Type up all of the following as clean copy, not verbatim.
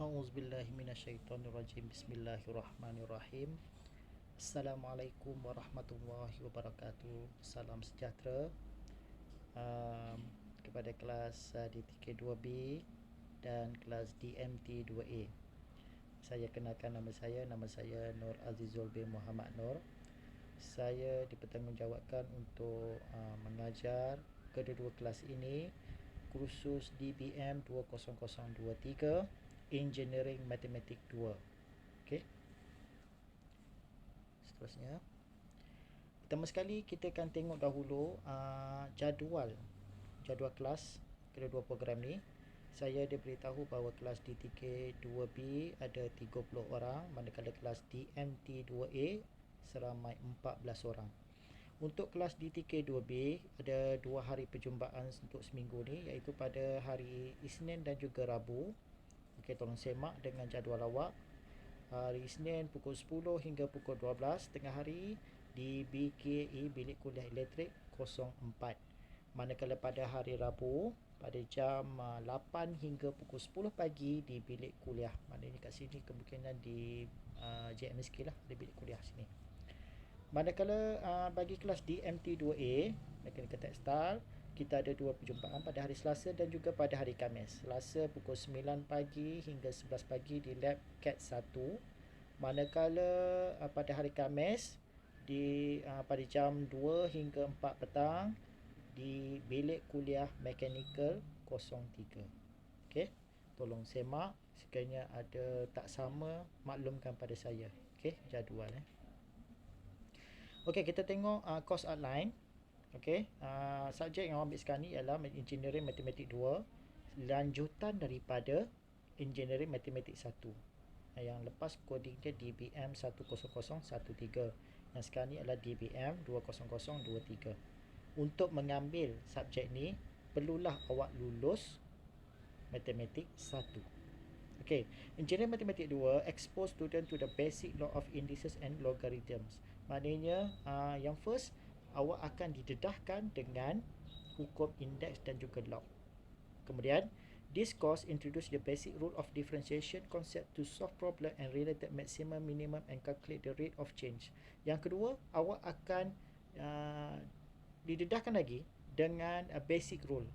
A'udzubillahi minasyaitonirrajim. Bismillahirrahmanirrahim. Assalamualaikum warahmatullahi wabarakatuh. Salam sejahtera kepada kelas DTK2B dan kelas DMT2A. Saya kenalkan nama saya Nur Azizul bin Muhammad Nur. Saya dipertanggungjawabkan untuk mengajar kedua-dua kelas ini, kursus DBM 20023 Engineering Matematik 2. Okey. Seterusnya, pertama sekali kita akan tengok dahulu jadual kelas kedua-dua program ni. Saya diberitahu bahawa kelas DTK 2B ada 30 orang, manakala kelas DMT 2A seramai 14 orang. Untuk kelas DTK 2B ada 2 hari perjumpaan untuk seminggu ni, iaitu pada hari Isnin dan juga Rabu. Okey, tolong semak dengan jadual awak. Hari Isnin pukul 10 hingga pukul 12 tengah hari di BKE Bilik Kuliah Elektrik 04. Manakala pada hari Rabu pada jam 8 hingga pukul 10 pagi di bilik kuliah. Maknanya kat sini kemungkinan di JMSK lah, di bilik kuliah sini. Manakala bagi kelas DMT2A, mekanikal tekstil, kita ada 2 perjumpaan pada hari Selasa dan juga pada hari Khamis. Selasa pukul 9 pagi hingga 11 pagi di lab CAT 1. Manakala pada hari Khamis pada jam 2 hingga 4 petang di bilik kuliah mekanikal 03. Okey, tolong semak, sekiranya ada tak sama maklumkan pada saya. Okey, jadual Okey, kita tengok course outline. Okey, subjek yang ambil sekarang ni ialah Engineering Matematik 2, lanjutan daripada Engineering Matematik 1. Yang lepas coding dia DBM 10013. Yang sekarang ni adalah DBM 20023. Untuk mengambil subjek ni, perlulah awak lulus Matematik 1. Okey, Engineering Matematik 2 expose student to the basic law of indices and logarithms. Maknanya yang first, awak akan didedahkan dengan hukum indeks dan juga log. Kemudian, this course introduce the basic rule of differentiation concept to solve problem and related maximum, minimum and calculate the rate of change. Yang kedua, awak akan didedahkan lagi dengan basic rule.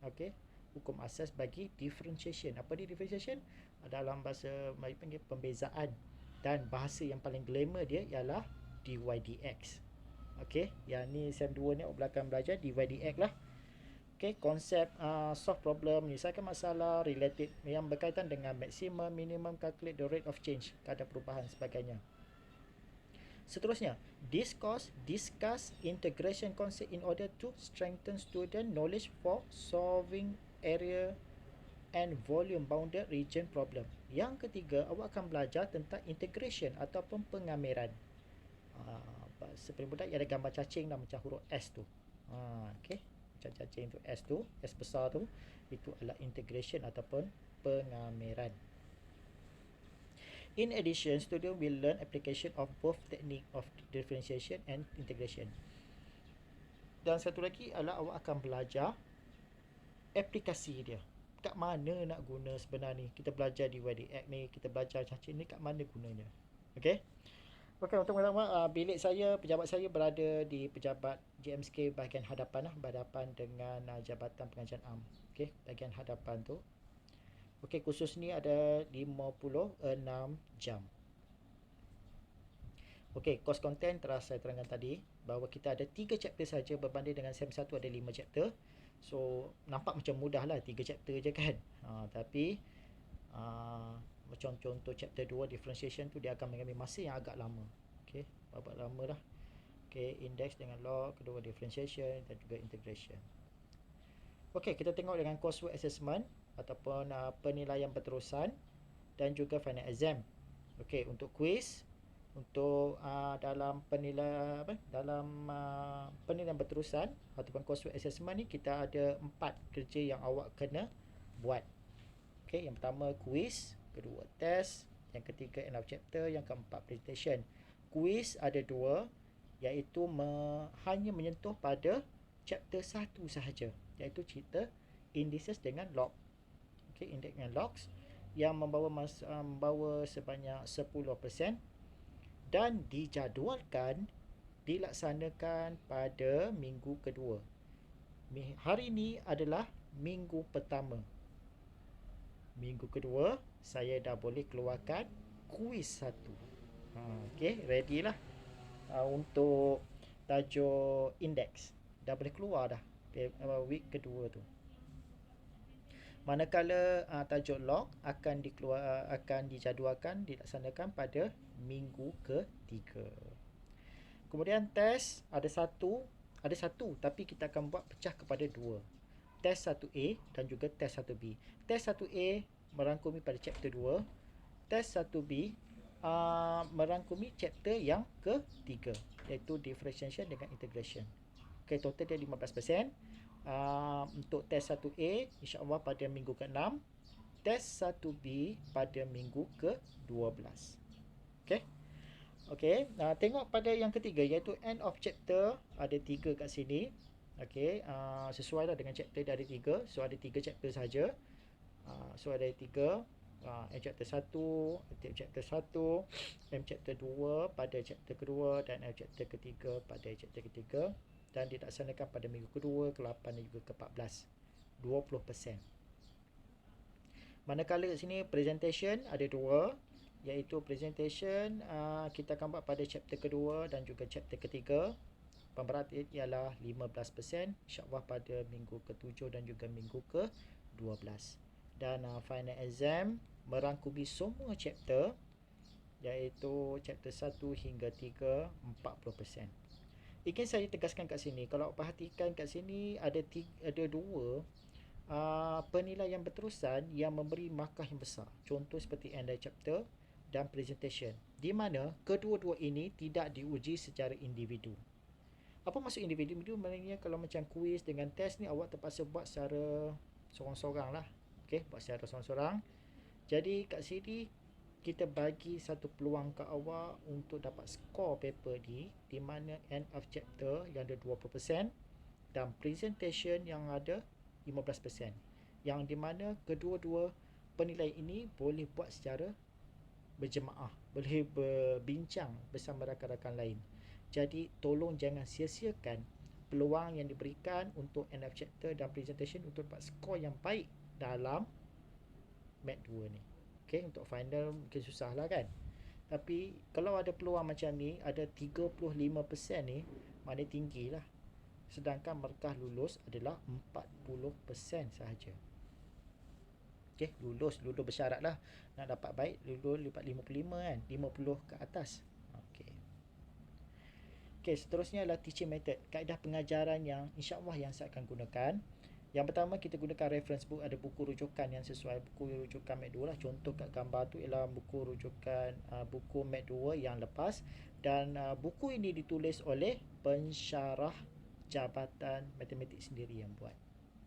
Okey, hukum asas bagi differentiation. Apa dia differentiation? Dalam bahasa Melayu panggil pembezaan, dan bahasa yang paling glamour dia ialah dy dx. Okey, yang ni SEM 2 ni awak belakang belajar dy dx lah. Okey, konsep solve problem, menyelesaikan masalah related yang berkaitan dengan maximum, minimum, calculate the rate of change, kadar perubahan sebagainya. Seterusnya, this course discuss integration concept in order to strengthen student knowledge for solving area and volume bounded region problem. Yang ketiga, awak akan belajar tentang integration ataupun pengamiran. Seperti mudah, ada gambar cacing dah macam huruf S tu. Okey, macam cacing tu S tu, S besar tu, itu adalah integration ataupun pengamiran. In addition, student will learn application of both technique of differentiation and integration. Dan satu lagi adalah awak akan belajar aplikasi dia. Kat mana nak guna sebenarnya ni? Kita belajar di YDX ni, kita belajar cacing ni, kat mana gunanya? Okey. Okey, untuk pertama, bilik saya, pejabat saya berada di pejabat JMSK bahagian hadapan lah, berhadapan dengan Jabatan Pengajian Am. Okey, bahagian hadapan tu. Okey, kursus ni ada 56 jam. Okey, course content telah saya terangkan tadi bahawa kita ada 3 chapter saja berbanding dengan SEM 1 ada 5 chapter. So, nampak macam mudah lah 3 chapter je kan. Tapi macam contoh chapter 2 differentiation tu dia akan mengambil masa yang agak lama. Okey, agak lama lah. Okey, index dengan log, kedua differentiation dan juga integration. Okey, kita tengok dengan coursework assessment ataupun penilaian berterusan dan juga final exam. Okey, untuk quiz, untuk dalam penilaian penilaian berterusan ataupun coursework assessment ni, kita ada 4 kerja yang awak kena buat. Okey, yang pertama quiz, kedua test, yang ketiga end of chapter, yang keempat presentation. Quiz ada 2, iaitu hanya menyentuh pada chapter 1 sahaja, iaitu cerita indices dengan log. Okey, index dengan logs. yang membawa sebanyak 10% dan dijadualkan dilaksanakan pada minggu kedua. Hari ini adalah minggu pertama. Minggu kedua, saya dah boleh keluarkan kuis satu. Okay, ready lah untuk tajuk index. Dah boleh keluar dah week kedua tu. Manakala tajuk log akan dijadualkan dilaksanakan pada minggu ketiga. Kemudian test ada satu tapi kita akan buat pecah kepada dua. Test 1A dan juga test 1B. Test 1A merangkumi pada chapter 2. Test 1B merangkumi chapter yang ketiga, iaitu differentiation dengan integration. Okay, total dia 15%. Untuk test 1A insya-Allah pada minggu ke-6, test 1B pada minggu ke-12. Okey. Okey, tengok pada yang ketiga iaitu end of chapter, ada 3 kat sini. Okey, sesuai lah dengan chapter dia ada 3. So ada 3 chapter saja. So ada 3. M chapter 1, T chapter 1, M chapter 2 pada chapter kedua dan M chapter ketiga pada chapter ketiga, dan dilaksanakan pada minggu kedua, ke-8 dan juga ke-14. 20%. Manakala kat sini presentation ada 2, iaitu presentation kita akan buat pada chapter kedua dan juga chapter ketiga. Pemberat ialah 15%, insya-Allah pada minggu ke-7 dan juga minggu ke-12. Dan final exam merangkumi semua chapter, iaitu chapter 1 hingga 3, 40%. Ingin saya tegaskan kat sini, kalau perhatikan kat sini ada 2 penilaian berterusan yang memberi markah yang besar. Contoh seperti end chapter dan presentation, di mana kedua-dua ini tidak diuji secara individu. Apa maksud individu? Maknanya kalau macam kuis dengan test ni awak terpaksa buat secara sorang-sorang lah. Okay, buat secara sorang-sorang. Jadi kat sini kita bagi satu peluang ke awak untuk dapat skor paper ni, di mana end of chapter yang ada 20% dan presentation yang ada 15%, yang di mana kedua-dua penilaian ini boleh buat secara berjemaah, boleh berbincang bersama rakan-rakan lain. Jadi tolong jangan sia-siakan peluang yang diberikan untuk end of chapter dan presentation untuk dapat skor yang baik dalam Mat 2 ni. Okay, untuk final mungkin susah lah kan. Tapi kalau ada peluang macam ni, ada 35% ni, maknanya tinggi lah. Sedangkan markah lulus adalah 40% sahaja. Okay, lulus bersyarat lah. Nak dapat baik, lulus lipat 55 kan, 50 ke atas. Okay, seterusnya adalah teaching method, kaedah pengajaran yang insya-Allah yang saya akan gunakan. Yang pertama, kita gunakan reference book, ada buku rujukan yang sesuai buku rujukan Mat 2 lah. Contoh kat gambar tu ialah buku rujukan buku Mat 2 yang lepas, dan buku ini ditulis oleh pensyarah Jabatan Matematik sendiri yang buat.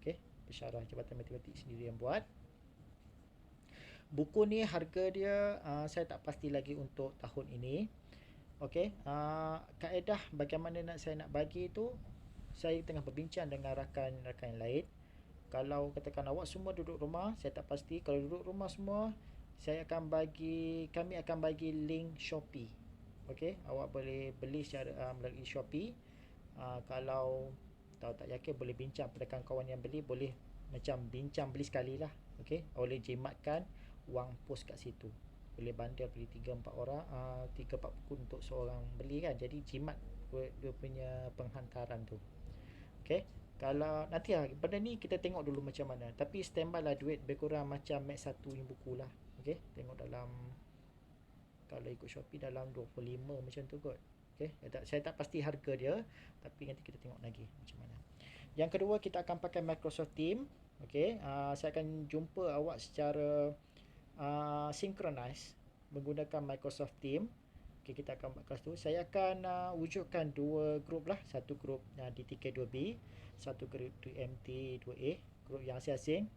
Okey, pensyarah Jabatan Matematik sendiri yang buat. Buku ni harga dia saya tak pasti lagi untuk tahun ini. Okey, kaedah bagaimana saya nak bagi tu, saya tengah berbincang dengan rakan-rakan yang lain. Kalau katakan awak semua duduk rumah, saya tak pasti. Kalau duduk rumah semua, kami akan bagi link Shopee. Okey, awak boleh beli secara melalui Shopee. Kalau tak yakin, boleh bincang pada kawan yang beli, boleh macam bincang beli sekali lah. Okey, boleh jimatkan wang pos kat situ. Boleh bandel beli 3-4 orang, 3-4 buku untuk seorang beli kan. Jadi jimat dia punya penghantaran tu. Okey, kalau nanti benda ni kita tengok dulu macam mana. Tapi standby lah duit lebih kurang macam Mat 1 yang buku lah. Okey, tengok dalam, kalau ikut Shopee dalam 25 macam tu kot. Okey, saya tak pasti harga dia, tapi nanti kita tengok lagi macam mana. Yang kedua, kita akan pakai Microsoft Teams. Okey, saya akan jumpa awak secara synchronize menggunakan Microsoft Teams. Okay, kita akan buat kelas tu. Saya akan wujudkan 2 grup lah. Satu grup DTK 2B, satu grup DMT 2A, grup yang asing-asing.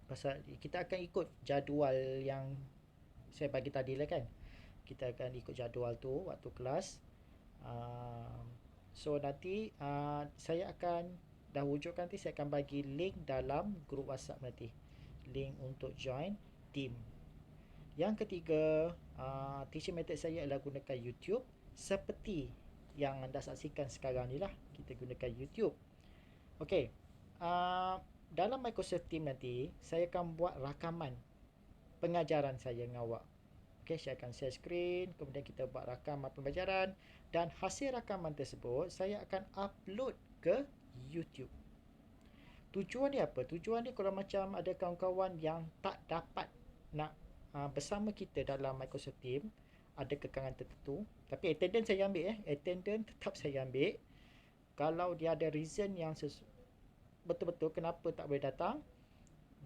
Pasal kita akan ikut jadual yang saya bagi tadi lah kan. Kita akan ikut jadual tu waktu kelas. So nanti saya akan wujudkan nanti, saya akan bagi link dalam grup WhatsApp nanti. Link untuk join team. Yang ketiga, teaching method saya adalah gunakan YouTube seperti yang anda saksikan sekarang ni lah. Kita gunakan YouTube. Okey, dalam Microsoft Team nanti saya akan buat rakaman pengajaran saya dengan awak. Okey, saya akan share screen, kemudian kita buat rakaman pembelajaran, dan hasil rakaman tersebut saya akan upload ke YouTube. Tujuan dia apa? Tujuan dia kalau macam ada kawan-kawan yang tak dapat nak bersama kita dalam Microsoft Team, ada kekangan tertentu, tapi attendance saya ambil attendance tetap saya ambil. Kalau dia ada reason yang betul-betul kenapa tak boleh datang,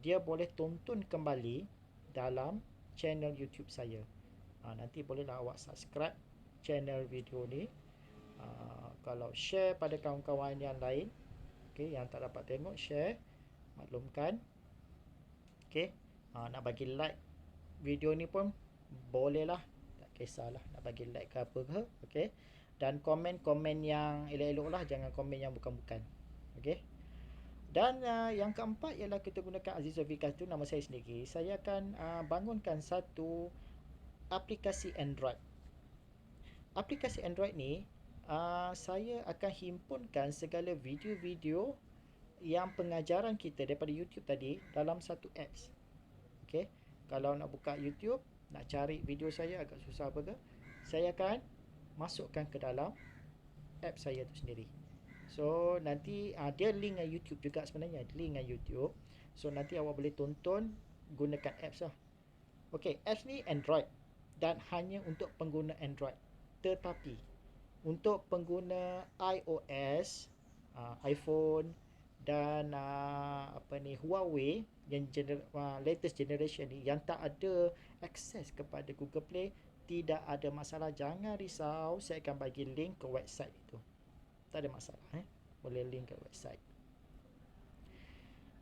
dia boleh tonton kembali dalam channel YouTube saya. Nanti bolehlah awak subscribe channel video ni. Kalau share pada kawan-kawan yang lain, okay, yang tak dapat tengok, share, maklumkan. Okay, nak bagi like video ni pun bolehlah, tak kisahlah nak bagi like ke apa ke. Okay, dan komen-komen yang elok-elok lah, jangan komen yang bukan-bukan. Okay. Dan yang keempat ialah kita gunakan Azizul Vikas tu, nama saya sendiri. Saya akan bangunkan satu aplikasi Android. Aplikasi Android ni saya akan himpunkan segala video-video yang pengajaran kita daripada YouTube tadi dalam satu apps. Okay, kalau nak buka YouTube, nak cari video saya agak susah apa ke, saya akan masukkan ke dalam app saya tu sendiri. So nanti dia link dengan YouTube juga sebenarnya, link dengan YouTube. So nanti awak boleh tonton gunakan apps lah. Okay, apps ni Android dan hanya untuk pengguna Android. Tetapi untuk pengguna iOS, iPhone dan Huawei yang latest generation ni, yang tak ada akses kepada Google Play, tidak ada masalah, jangan risau. Saya akan bagi link ke website itu. Tak ada masalah, boleh link ke website.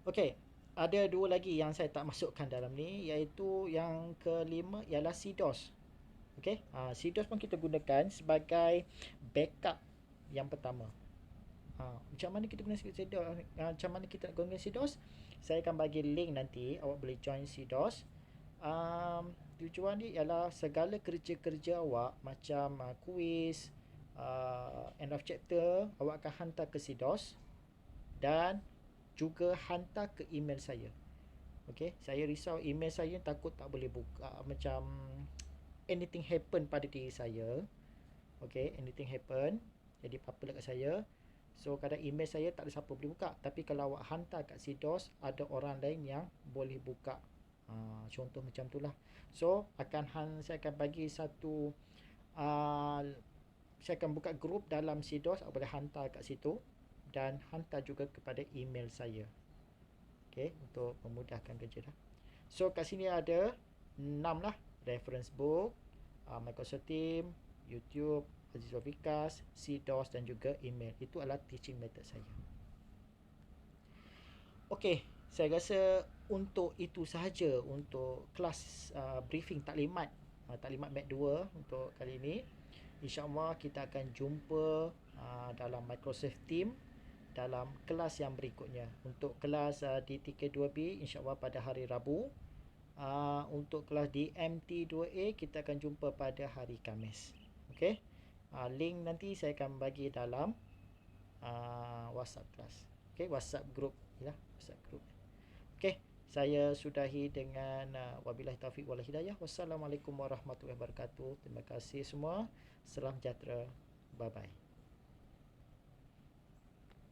Okey, ada dua lagi yang saya tak masukkan dalam ni, iaitu yang kelima ialah CDOS. Okey, CDOS pun kita gunakan sebagai backup yang pertama. Macam mana kita guna CDOS? Macam mana kita nak guna CDOS? Saya akan bagi link nanti, awak boleh join CDOS. Tujuan dia ialah segala kerja-kerja awak macam kuis, end of chapter, awak akan hantar ke CDOS dan juga hantar ke email saya. Okey, saya risau email saya takut tak boleh buka, macam anything happen pada diri saya. Okey, anything happen, jadi apa-apa dekat saya. So kadang email saya tak ada siapa boleh buka, tapi kalau awak hantar kat CDOS, ada orang lain yang boleh buka. Contoh macam itulah. So saya akan bagi satu saya akan buka grup dalam CDOS, awak boleh hantar kat situ dan hantar juga kepada email saya. Okey, untuk memudahkan kerja dah. So kat sini ada 6 lah, reference book, Microsoft Team, YouTube, Azizul Vikas, CDOS dan juga email. Itu adalah teaching method saya. Okey, saya rasa untuk itu sahaja untuk kelas briefing taklimat Mat 2 untuk kali ini. InsyaAllah kita akan jumpa dalam Microsoft Team dalam kelas yang berikutnya. Untuk kelas di TK2B insyaAllah pada hari Rabu. Untuk kelas di MT2A kita akan jumpa pada hari Khamis. Okey. Link nanti saya akan bagi dalam WhatsApp kelas. Okey, WhatsApp group ya, WhatsApp group. Okey, saya sudahi dengan wabillahi taufiq wal hidayah. Wassalamualaikum warahmatullahi wabarakatuh. Terima kasih semua. Salam sejahtera. Bye bye.